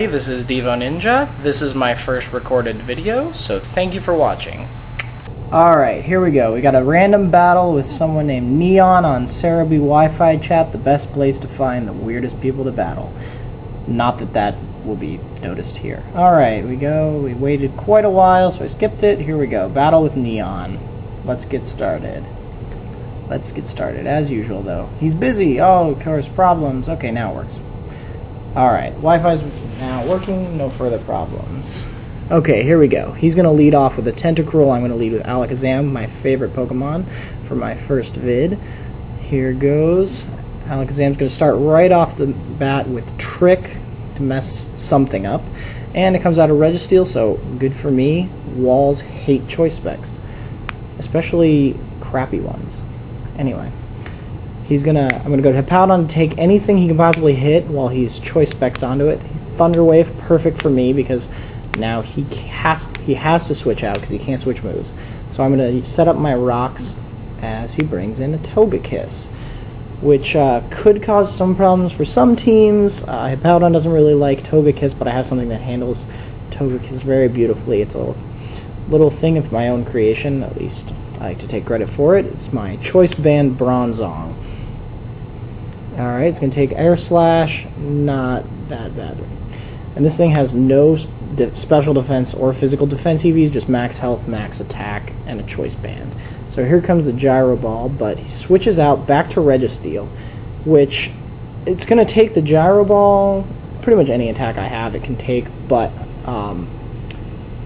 This is Devoninja. This is my first recorded video, so thank you for watching. Alright, here we go. We got a random battle with someone named Neon on Cerebi Wi-Fi chat, the best place to find the weirdest people to battle. Not that that will be noticed here. Alright, we go. We waited quite a while, so I skipped it. Here we go. Battle with Neon. Let's get started. As usual, though. He's busy. Oh, of course, problems. Okay, now it works. Alright, Wi-Fi's now working, no further problems. Okay, here we go. He's going to lead off with a Tentacruel. I'm going to lead with Alakazam, my favorite Pokemon, for my first vid. Here goes. Alakazam's going to start right off the bat with Trick to mess something up. And it comes out of Registeel, so good for me. Walls hate Choice Specs, especially crappy ones. Anyway. I'm gonna go to Hippowdon to take anything he can possibly hit while he's Choice Specsed onto it. Thunder Wave, perfect for me because now he has to switch out because he can't switch moves. So I'm gonna set up my rocks as he brings in a Togekiss, which could cause some problems for some teams. Hippowdon doesn't really like Togekiss, but I have something that handles Togekiss very beautifully. It's a little thing of my own creation, at least I like to take credit for it. It's my Choice Band Bronzong. Alright, it's going to take Air Slash, not that badly. And this thing has no special defense or physical defense EVs, just max health, max attack, and a Choice Band. So here comes the Gyro Ball, but he switches out back to Registeel, which it's going to take the Gyro Ball, pretty much any attack I have it can take, but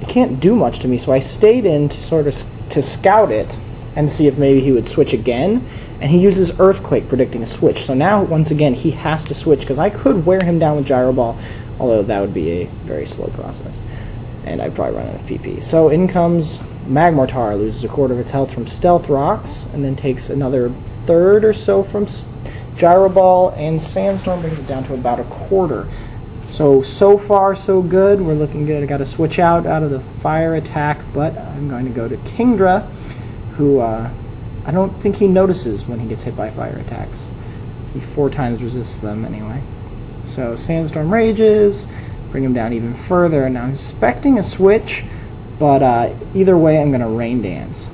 it can't do much to me, so I stayed in to scout it and see if maybe he would switch again. And he uses Earthquake, predicting a switch. So now, once again, he has to switch, because I could wear him down with Gyro Ball, although that would be a very slow process. And I'd probably run out of PP. So in comes Magmortar, loses a quarter of its health from Stealth Rocks, and then takes another third or so from Gyro Ball, and Sandstorm brings it down to about a quarter. So far, so good. We're looking good. I got to switch out of the fire attack, but I'm going to go to Kingdra, who I don't think he notices when he gets hit by fire attacks. He 4 times resists them anyway. So Sandstorm rages, bring him down even further. Now I'm expecting a switch, but either way I'm going to Rain Dance.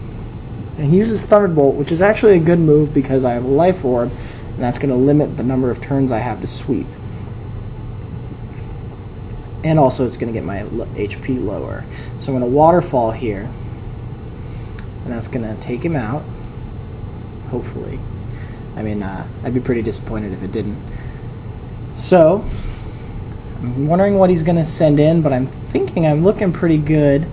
And he uses Thunderbolt, which is actually a good move because I have a Life Orb, and that's going to limit the number of turns I have to sweep. And also it's going to get my HP lower. So I'm going to Waterfall here, and that's going to take him out. Hopefully. I mean, I'd be pretty disappointed if it didn't. So, I'm wondering what he's going to send in, but I'm thinking I'm looking pretty good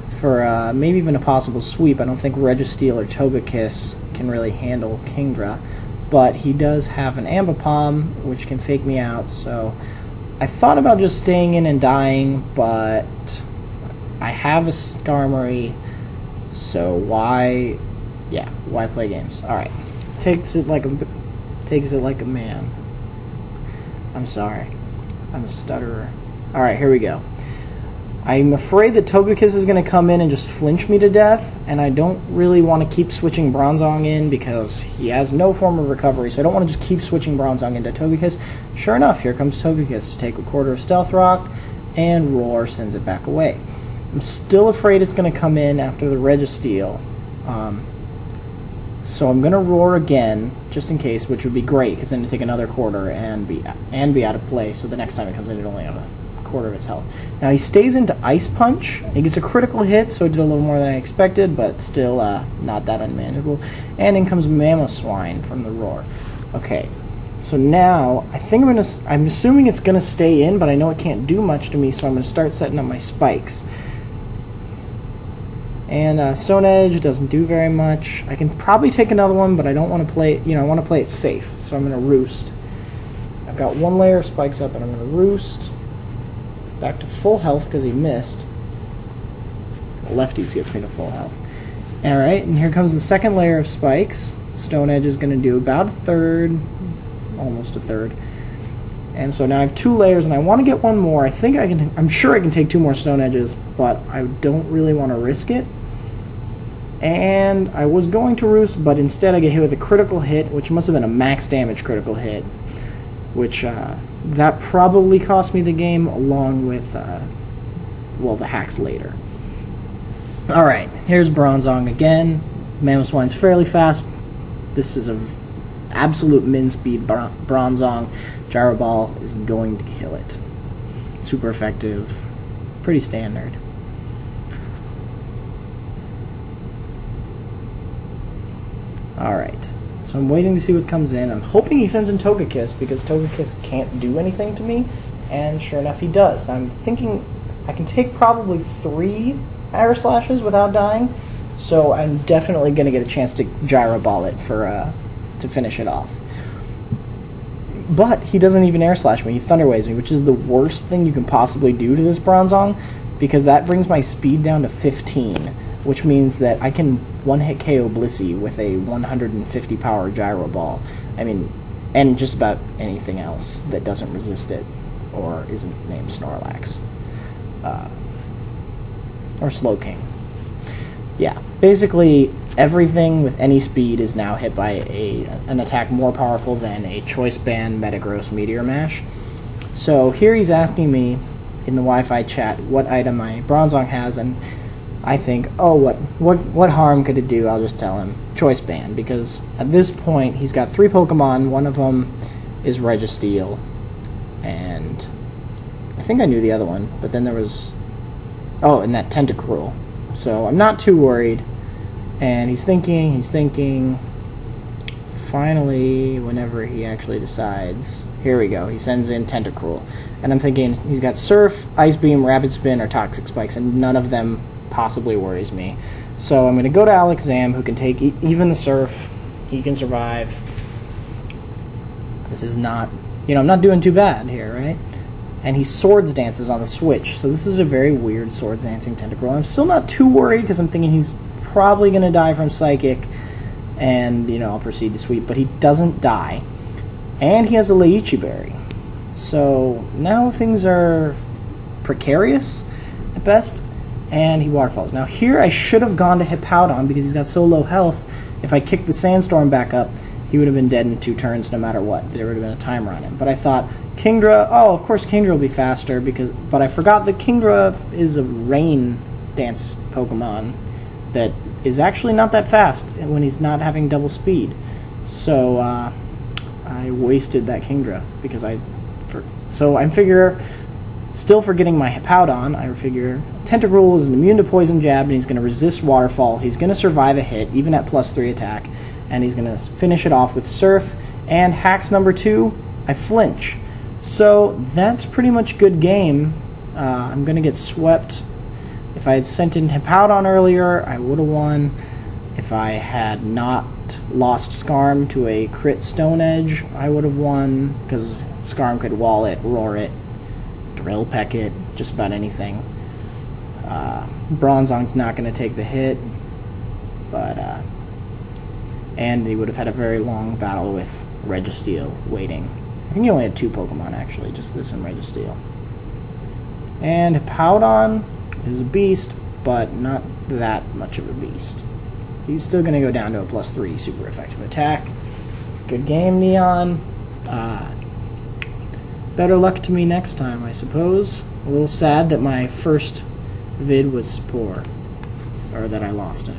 for maybe even a possible sweep. I don't think Registeel or Togekiss can really handle Kingdra, but he does have an Ambipom, which can fake me out, so I thought about just staying in and dying, but I have a Skarmory, so why play games? Alright. Takes it like a man. I'm sorry. I'm a stutterer. Alright, here we go. I'm afraid that Togekiss is going to come in and just flinch me to death, and I don't really want to keep switching Bronzong in because he has no form of recovery, so I don't want to just keep switching Bronzong into Togekiss. Sure enough, here comes Togekiss to take a quarter of Stealth Rock, and Roar sends it back away. I'm still afraid it's going to come in after the Registeel. So I'm going to Roar again, just in case, which would be great, because then it'd take another quarter and be out of play, so the next time it comes in, it only have a quarter of its health. Now he stays into Ice Punch. He gets a critical hit, so it did a little more than I expected, but still not that unmanageable. And in comes Mamoswine from the Roar. Okay, so now I'm assuming it's going to stay in, but I know it can't do much to me, so I'm going to start setting up my spikes. And Stone Edge doesn't do very much. I can probably take another one, but I don't want to play it, I want to play it safe, so I'm going to Roost. I've got 1 layer of spikes up, and I'm going to Roost. Back to full health because he missed. Lefties gets me to full health. Alright, and here comes the second layer of spikes. Stone Edge is going to do about a third, almost a third. And so now I have 2 layers, and I want to get 1 more. I'm sure I can take 2 more Stone Edges, but I don't really want to risk it. And I was going to Roost, but instead I get hit with a critical hit, which must have been a max damage critical hit. which that probably cost me the game, along with well, the hacks later. Alright, here's Bronzong again. Mamoswine's fairly fast. This is a absolute min speed Bronzong. Gyro Ball is going to kill it. Super effective. Pretty standard. Alright, so I'm waiting to see what comes in. I'm hoping he sends in Togekiss, because Togekiss can't do anything to me, and sure enough he does. Now I'm thinking I can take probably 3 Air Slashes without dying, so I'm definitely going to get a chance to Gyro Ball it for to finish it off. But he doesn't even Air Slash me, he Thunder Waves me, which is the worst thing you can possibly do to this Bronzong, because that brings my speed down to 15, which means that I can one-hit KO Blissey with a 150 power Gyro Ball. I mean, and just about anything else that doesn't resist it, or isn't named Snorlax. Or Slowking. Yeah, basically everything with any speed is now hit by an attack more powerful than a Choice Band Metagross Meteor Mash. So here he's asking me in the Wi-Fi chat what item my Bronzong has, and I think, oh, what harm could it do? I'll just tell him Choice Band, because at this point he's got 3 Pokemon. One of them is Registeel, and I think I knew the other one, but then there was, oh, and that Tentacruel. So I'm not too worried. And he's thinking. Finally, whenever he actually decides, here we go, he sends in Tentacruel. And I'm thinking, he's got Surf, Ice Beam, Rapid Spin, or Toxic Spikes, and none of them possibly worries me. So I'm going to go to Alakazam, who can take even the Surf. He can survive. This is not, I'm not doing too bad here, right? And he Swords Dances on the Switch, so this is a very weird Swords Dancing Tentacruel. I'm still not too worried, because I'm thinking he's probably going to die from Psychic, and, I'll proceed to sweep, but he doesn't die. And he has a Lychee Berry. So now things are precarious at best, and he Waterfalls. Now here I should have gone to Hippowdon, because he's got so low health. If I kicked the Sandstorm back up, he would have been dead in 2 turns no matter what. There would have been a timer on him. But I thought, Kingdra, oh, of course Kingdra will be faster, but I forgot that Kingdra is a Rain Dance Pokemon that is actually not that fast when he's not having double speed. So I wasted that Kingdra, because so I'm still forgetting my Hippowdon. I figure Tentacruel is immune to Poison Jab, and he's going to resist Waterfall. He's going to survive a hit, even at +3 attack, and he's going to finish it off with Surf, and hacks number 2, I flinch. So that's pretty much good game. I'm going to get swept. If I had sent in Hippowdon earlier, I would have won. If I had not lost Skarm to a crit Stone Edge, I would have won, because Skarm could wall it, roar it, drill peck it, just about anything. Bronzong's not going to take the hit, but and he would have had a very long battle with Registeel waiting. I think he only had 2 Pokemon actually, just this and Registeel. And Hippowdon is a beast, but not that much of a beast. He's still going to go down to a +3 super effective attack. Good game, Neon. Better luck to me next time, I suppose. A little sad that my first vid was poor, or that I lost it.